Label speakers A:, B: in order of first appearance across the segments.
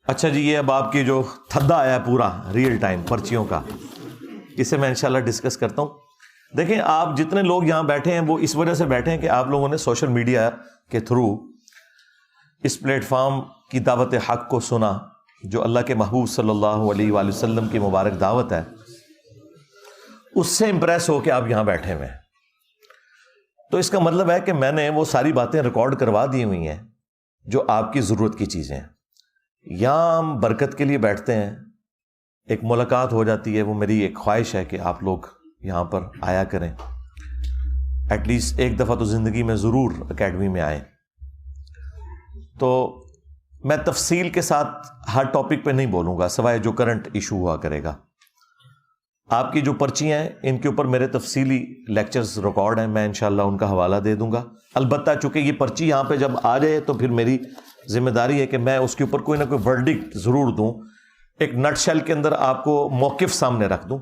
A: اچھا جی، یہ اب آپ کی جو تھدا آیا پورا ریئل ٹائم پرچیوں کا، اسے میں انشاءاللہ ڈسکس کرتا ہوں. دیکھیں، آپ جتنے لوگ یہاں بیٹھے ہیں وہ اس وجہ سے بیٹھے ہیں کہ آپ لوگوں نے سوشل میڈیا کے تھرو اس پلیٹ فارم کی دعوت حق کو سنا، جو اللہ کے محبوب صلی اللہ علیہ وآلہ وسلم کی مبارک دعوت ہے، اس سے امپریس ہو کے آپ یہاں بیٹھے ہوئے ہیں. تو اس کا مطلب ہے کہ میں نے وہ ساری باتیں ریکارڈ کروا دی ہوئی ہیں جو آپ کی ضرورت کی چیزیں ہیں. یہاں ہم برکت کے لیے بیٹھتے ہیں، ایک ملاقات ہو جاتی ہے. وہ میری ایک خواہش ہے کہ آپ لوگ یہاں پر آیا کریں، ایٹ لیسٹ ایک دفعہ تو زندگی میں ضرور اکیڈمی میں آئیں. تو میں تفصیل کے ساتھ ہر ٹاپک پہ نہیں بولوں گا سوائے جو کرنٹ ایشو ہوا کرے گا. آپ کی جو پرچیاں ہیں ان کے اوپر میرے تفصیلی لیکچرز ریکارڈ ہیں، میں انشاءاللہ ان کا حوالہ دے دوں گا. البتہ چونکہ یہ پرچی یہاں پہ جب آ جائے تو پھر میری ذمہ داری ہے کہ میں اس کے اوپر کوئی نہ کوئی ورڈکٹ ضرور دوں، ایک نٹ شیل کے اندر آپ کو موقف سامنے رکھ دوں.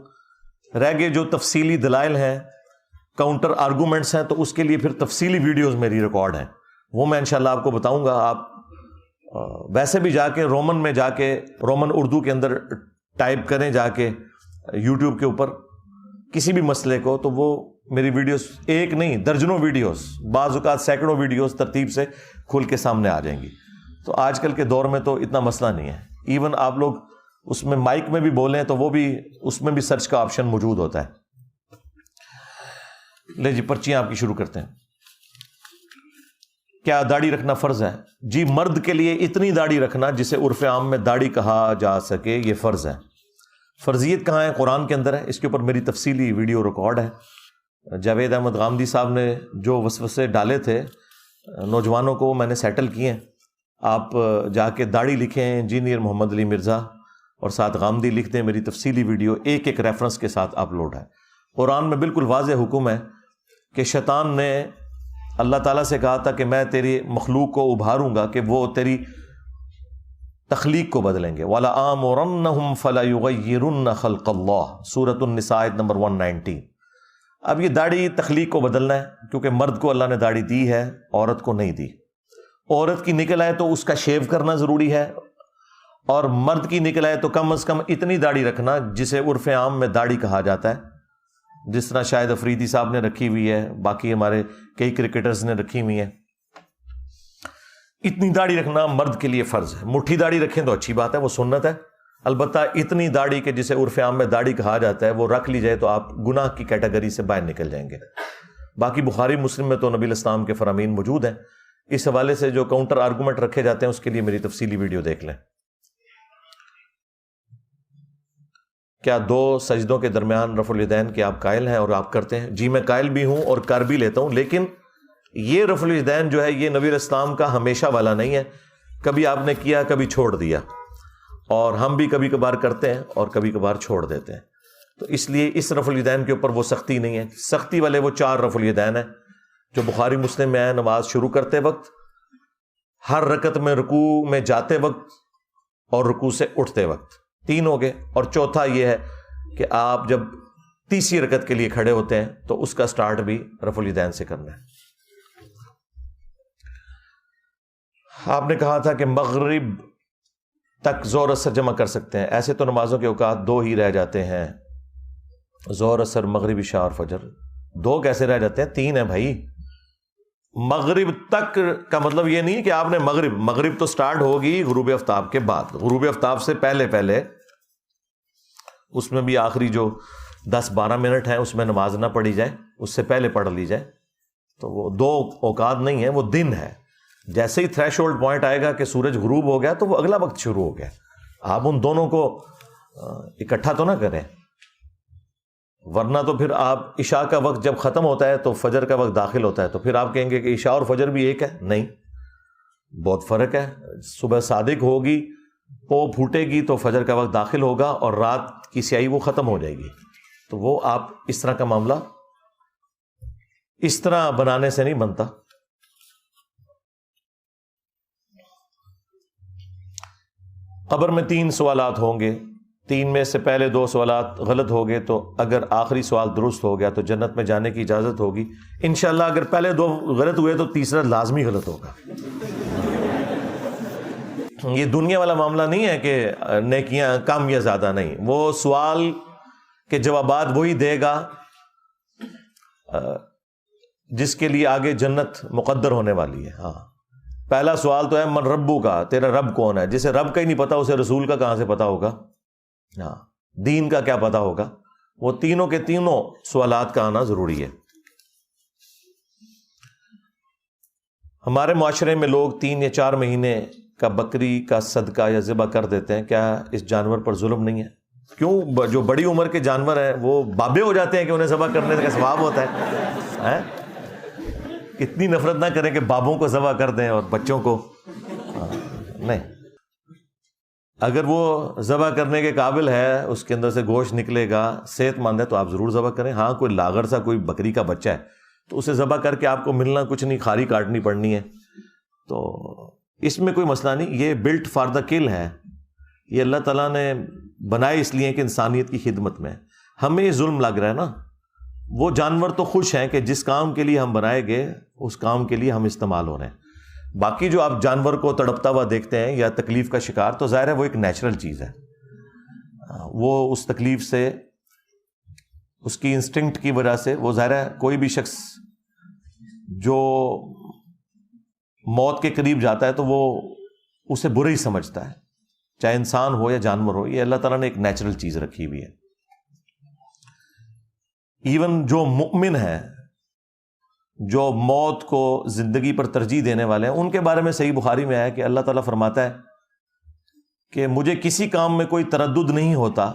A: رہ گئے جو تفصیلی دلائل ہیں، کاؤنٹر آرگومنٹس ہیں، تو اس کے لیے پھر تفصیلی ویڈیوز میری ریکارڈ ہیں، وہ میں انشاءاللہ آپ کو بتاؤں گا. آپ ویسے بھی جا کے رومن میں جا کے رومن اردو کے اندر ٹائپ کریں جا کے یوٹیوب کے اوپر کسی بھی مسئلے کو، تو وہ میری ویڈیوز ایک نہیں درجنوں ویڈیوز، بعض اوقات سینکڑوں ویڈیوز ترتیب سے کھل کے سامنے آ جائیں گی. تو آج کل کے دور میں تو اتنا مسئلہ نہیں ہے. ایون آپ لوگ اس میں مائک میں بھی بولیں تو وہ بھی اس میں بھی سرچ کا آپشن موجود ہوتا ہے. لے جی، پرچیاں آپ کی شروع کرتے ہیں. کیا داڑھی رکھنا فرض ہے؟ جی، مرد کے لیے اتنی داڑھی رکھنا جسے عرف عام میں داڑھی کہا جا سکے، یہ فرض ہے. فرضیت کہاں ہے؟ قرآن کے اندر ہے. اس کے اوپر میری تفصیلی ویڈیو ریکارڈ ہے. جاوید احمد غامدی صاحب نے جو وسوسے ڈالے تھے نوجوانوں کو، میں نے سیٹل کیے ہیں. آپ جا کے داڑھی لکھیں انجینئر محمد علی مرزا اور ساتھ غامدی لکھ دیں، میری تفصیلی ویڈیو ایک ایک ریفرنس کے ساتھ اپلوڈ ہے. قرآن میں بالکل واضح حکم ہے کہ شیطان نے اللہ تعالیٰ سے کہا تھا کہ میں تیری مخلوق کو ابھاروں گا کہ وہ تیری تخلیق کو بدلیں گے. وَلَآمُرَنَّهُمْ فَلَيُغَيِّرُنَّ خَلْقَ اللَّهِ، سورۃ النساء نمبر 119. اب یہ داڑھی تخلیق کو بدلنا ہے، کیونکہ مرد کو اللہ نے داڑھی دی ہے، عورت کو نہیں دی. عورت کی نکل آئے تو اس کا شیو کرنا ضروری ہے، اور مرد کی نکل آئے تو کم از کم اتنی داڑھی رکھنا جسے عرف عام میں داڑھی کہا جاتا ہے، جس طرح شاہد افریدی صاحب نے رکھی ہوئی ہے، باقی ہمارے کئی کرکٹرز نے رکھی ہوئی ہیں. اتنی داڑھی رکھنا مرد کے لیے فرض ہے. مٹھی داڑھی رکھیں تو اچھی بات ہے، وہ سنت ہے. البتہ اتنی داڑھی کہ جسے عرف عام میں داڑھی کہا جاتا ہے وہ رکھ لی جائے تو آپ گناہ کی کیٹیگری سے باہر نکل جائیں گے. باقی بخاری مسلم میں تو نبی الاسلام کے فرامین موجود ہیں. اس حوالے سے جو کاؤنٹر آرگومنٹ رکھے جاتے ہیں اس کے لیے میری تفصیلی ویڈیو دیکھ لیں. کیا دو سجدوں کے درمیان رفع الیدین کے آپ قائل ہیں اور آپ کرتے ہیں؟ جی، میں قائل بھی ہوں اور کر بھی لیتا ہوں، لیکن یہ رفع الیدین جو ہے یہ نبی الاسلام کا ہمیشہ والا نہیں ہے. کبھی آپ نے کیا، کبھی چھوڑ دیا، اور ہم بھی کبھی کبھار کرتے ہیں اور کبھی کبھار چھوڑ دیتے ہیں. تو اس لیے اس رفع الیدین کے اوپر وہ سختی نہیں ہے. سختی والے وہ 4 رفع الیدین ہیں جو بخاری مسلم میں ہے. نماز شروع کرتے وقت، ہر رکعت میں رکوع میں جاتے وقت، اور رکوع سے اٹھتے وقت. 3 ہو گئے. اور چوتھا یہ ہے کہ آپ جب تیسری رکعت کے لیے کھڑے ہوتے ہیں تو اس کا سٹارٹ بھی رفع الیدین سے کرنا ہے. آپ نے کہا تھا کہ مغرب تک ظہر اثر جمع کر سکتے ہیں. ایسے تو نمازوں کے اوقات 2 ہی رہ جاتے ہیں، ظہر اثر مغرب عشاء اور فجر. 2 کیسے رہ جاتے ہیں؟ 3 ہیں بھائی. مغرب تک کا مطلب یہ نہیں کہ آپ نے مغرب تو سٹارٹ ہوگی غروب آفتاب کے بعد. غروب آفتاب سے پہلے اس میں بھی آخری جو 10-12 منٹ ہیں اس میں نماز نہ پڑھی جائے، اس سے پہلے پڑھ لی جائے. تو وہ 2 اوقات نہیں ہیں، وہ دن ہے. جیسے ہی تھریش ہولڈ پوائنٹ آئے گا کہ سورج غروب ہو گیا تو وہ اگلا وقت شروع ہو گیا. آپ ان دونوں کو اکٹھا تو نہ کریں، ورنہ تو پھر آپ عشاء کا وقت جب ختم ہوتا ہے تو فجر کا وقت داخل ہوتا ہے، تو پھر آپ کہیں گے کہ عشاء اور فجر بھی ایک ہے. نہیں، بہت فرق ہے. صبح صادق ہوگی، پو پھوٹے گی تو فجر کا وقت داخل ہوگا، اور رات کی سیاہی وہ ختم ہو جائے گی. تو وہ آپ اس طرح کا معاملہ اس طرح بنانے سے نہیں بنتا. قبر میں 3 سوالات ہوں گے. 3 میں سے پہلے 2 سوالات غلط ہو گئے تو اگر آخری سوال درست ہو گیا تو جنت میں جانے کی اجازت ہوگی انشاءاللہ. اگر پہلے 2 غلط ہوئے تو تیسرا لازمی غلط ہوگا. یہ دنیا والا معاملہ نہیں ہے کہ نیکیاں کم یا زیادہ، نہیں، وہ سوال کے جوابات وہی دے گا جس کے لیے آگے جنت مقدر ہونے والی ہے. ہاں، پہلا سوال تو ہے من ربو کا، تیرا رب کون ہے؟ جسے رب کا ہی نہیں پتا اسے رسول کا کہاں سے پتا ہوگا؟ ہاں، دین کا کیا پتا ہوگا؟ وہ تینوں کے تینوں سوالات کا آنا ضروری ہے. ہمارے معاشرے میں لوگ 3 یا 4 مہینے کا بکری کا صدقہ یا ذبح کر دیتے ہیں. کیا اس جانور پر ظلم نہیں ہے؟ کیوں؟ جو بڑی عمر کے جانور ہیں وہ بابے ہو جاتے ہیں کہ انہیں ذبح کرنے کا ثواب ہوتا ہے. اتنی نفرت نہ کریں کہ بابوں کو ذبح کر دیں اور بچوں کو نہیں. اگر وہ ذبح کرنے کے قابل ہے، اس کے اندر سے گوشت نکلے گا، صحت مند ہے، تو آپ ضرور ذبح کریں. ہاں، کوئی لاغر سا کوئی بکری کا بچہ ہے تو اسے ذبح کر کے آپ کو ملنا کچھ نہیں، کھاری کاٹنی پڑنی ہے، تو اس میں کوئی مسئلہ نہیں. یہ بلٹ فار دا کل ہے، یہ اللہ تعالیٰ نے بنائے اس لیے کہ انسانیت کی خدمت میں. ہمیں یہ ظلم لگ رہا ہے نا. وہ جانور تو خوش ہیں کہ جس کام کے لیے ہم بنائے گئے اس کام کے لیے ہم استعمال ہو رہے ہیں. باقی جو آپ جانور کو تڑپتا ہوا دیکھتے ہیں یا تکلیف کا شکار، تو ظاہر ہے وہ ایک نیچرل چیز ہے. وہ اس تکلیف سے، اس کی انسٹنکٹ کی وجہ سے، وہ ظاہر ہے کوئی بھی شخص جو موت کے قریب جاتا ہے تو وہ اسے برا ہی سمجھتا ہے، چاہے انسان ہو یا جانور ہو. یہ اللہ تعالیٰ نے ایک نیچرل چیز رکھی ہوئی ہے. ایون جو مؤمن ہے، جو موت کو زندگی پر ترجیح دینے والے ہیں، ان کے بارے میں صحیح بخاری میں آیا کہ اللہ تعالیٰ فرماتا ہے کہ مجھے کسی کام میں کوئی تردد نہیں ہوتا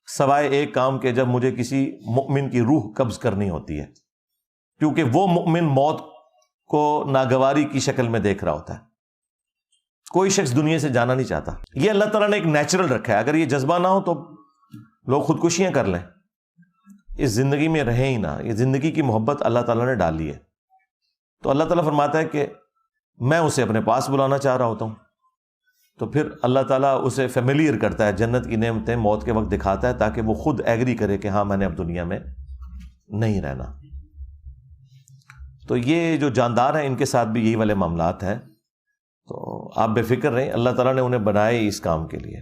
A: سوائے ایک کام کے، جب مجھے کسی مؤمن کی روح قبض کرنی ہوتی ہے، کیونکہ وہ مؤمن موت کو ناگواری کی شکل میں دیکھ رہا ہوتا ہے. کوئی شخص دنیا سے جانا نہیں چاہتا. یہ اللہ تعالیٰ نے ایک نیچرل رکھا ہے. اگر یہ جذبہ نہ ہو تو لوگ خودکشیاں کر لیں، اس زندگی میں رہیں ہی نہ. یہ زندگی کی محبت اللہ تعالیٰ نے ڈالی ہے. تو اللہ تعالیٰ فرماتا ہے کہ میں اسے اپنے پاس بلانا چاہ رہا ہوتا ہوں، تو پھر اللہ تعالیٰ اسے فیملیئر کرتا ہے، جنت کی نعمتیں موت کے وقت دکھاتا ہے تاکہ وہ خود ایگری کرے کہ ہاں میں نے اب دنیا میں نہیں رہنا. تو یہ جو جاندار ہیں ان کے ساتھ بھی یہی والے معاملات ہیں. تو آپ بے فکر رہیں، اللہ تعالیٰ نے انہیں بنائے اس کام کے لیے.